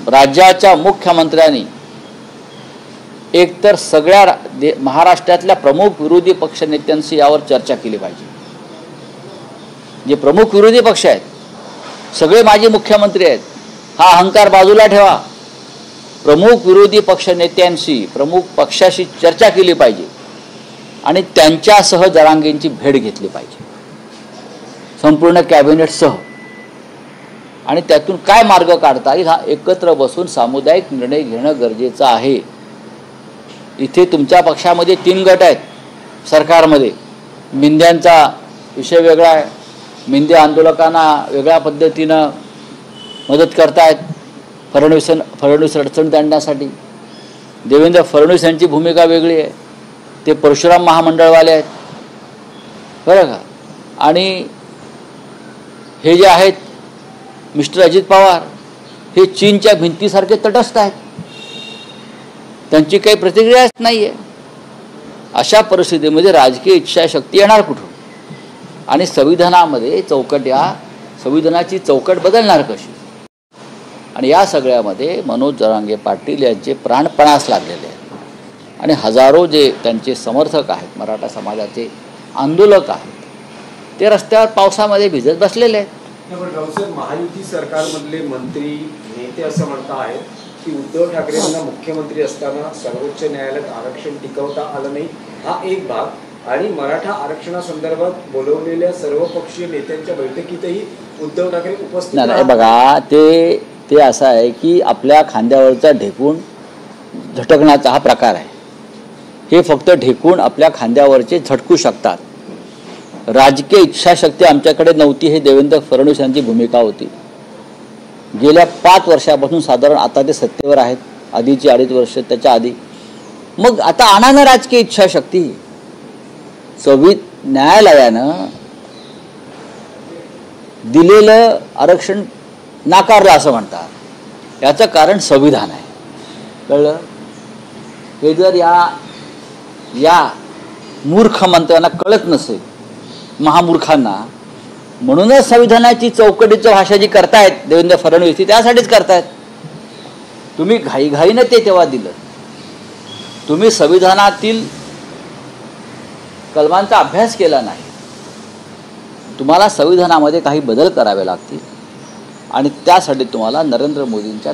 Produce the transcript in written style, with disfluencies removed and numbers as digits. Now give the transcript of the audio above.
राज्याच्या मुख्यमंत्र्यांनी एकतर सगळ्या महाराष्ट्रातल्या प्रमुख विरोधी पक्षनेत्यांशी यावर चर्चा केली पाहिजे। जे प्रमुख विरोधी पक्ष आहेत सगळे माजी मुख्यमंत्री आहेत, हा अहंकार बाजूला ठेवा। प्रमुख विरोधी पक्षनेत्यांशी प्रमुख पक्षाशी चर्चा केली पाहिजे आणि त्यांच्यासह जरांगेंची भेट घेतली पाहिजे संपूर्ण कॅबिनेटसह, आणि त्यातून काय मार्ग काढता येईल हा एकत्र बसून सामुदायिक निर्णय घेणं गरजेचं आहे। इथे तुमच्या पक्षामध्ये 3 गट आहेत सरकारमध्ये। मिंद्यांचा विषय वेगळा आहे, मिंदे आंदोलकांना वेगळ्या पद्धतीनं मदत करतायत फडणवीस अडचणीत आणण्यासाठी। देवेंद्र फडणवीस यांची भूमिका वेगळी आहे, ते परशुराम महामंडळवाले आहेत बरं का। आणि हे जे आहेत मिस्टर अजित पवार हे चीनच्या भिंतीसारखे तटस्थ आहेत, त्यांची काही प्रतिक्रियाच नाही आहे। अशा परिस्थितीमध्ये राजकीय इच्छाशक्ती येणार कुठून आणि संविधानामध्ये संविधानाची चौकट बदलणार कशी? आणि या सगळ्यामध्ये मनोज जरांगे पाटील यांचे प्राणपणास लागलेले आहेत आणि हजारो जे त्यांचे समर्थक आहेत, मराठा समाजाचे आंदोलक आहेत, ते रस्त्यावर पावसामध्ये भिजत बसलेले आहेत। महायुती सरकारमधले मंत्री नेते असं म्हणता आहेत की उद्धव ठाकरे यांना मुख्यमंत्री असताना सर्वोच्च न्यायालयात आरक्षण टिकवता आलं नाही, हा एक भाग, आणि मराठा आरक्षणासंदर्भात बोलवलेल्या सर्वपक्षीय नेत्यांच्या बैठकीतही उद्धव ठाकरे उपस्थित नाही। बघा ते असं आहे की आपल्या खांद्यावरचा ढेकून झटकण्याचा हा प्रकार आहे। हे फक्त ढेकून आपल्या खांद्यावरचे झटकू शकतात। राजकीय इच्छाशक्ती आमच्याकडे नव्हती, हे देवेंद्र फडणवीस यांची भूमिका होती। गेल्या 5 वर्षापासून साधारण आता ते सत्तेवर आहेत, आधीची 2.5 वर्ष त्याच्या आधी। मग आता आणा ना राजकीय इच्छाशक्ती। न्यायालयानं दिलेलं आरक्षण नाकारलं असं म्हणतात, याचं कारण संविधान आहे, कळलं? हे जर या मूर्ख मंत्र्यांना कळत नसेल, महामूर्खांना, म्हणूनच संविधानाची चौकटीचं भाषा जी करतायत देवेंद्र फडणवीस ती त्यासाठीच करतायत। तुम्ही घाईघाईनं ते तेव्हा दिलं, तुम्ही संविधानातील कलमांचा अभ्यास केला नाही। तुम्हाला संविधानामध्ये काही बदल करावे लागतील आणि त्यासाठी तुम्हाला नरेंद्र मोदींच्या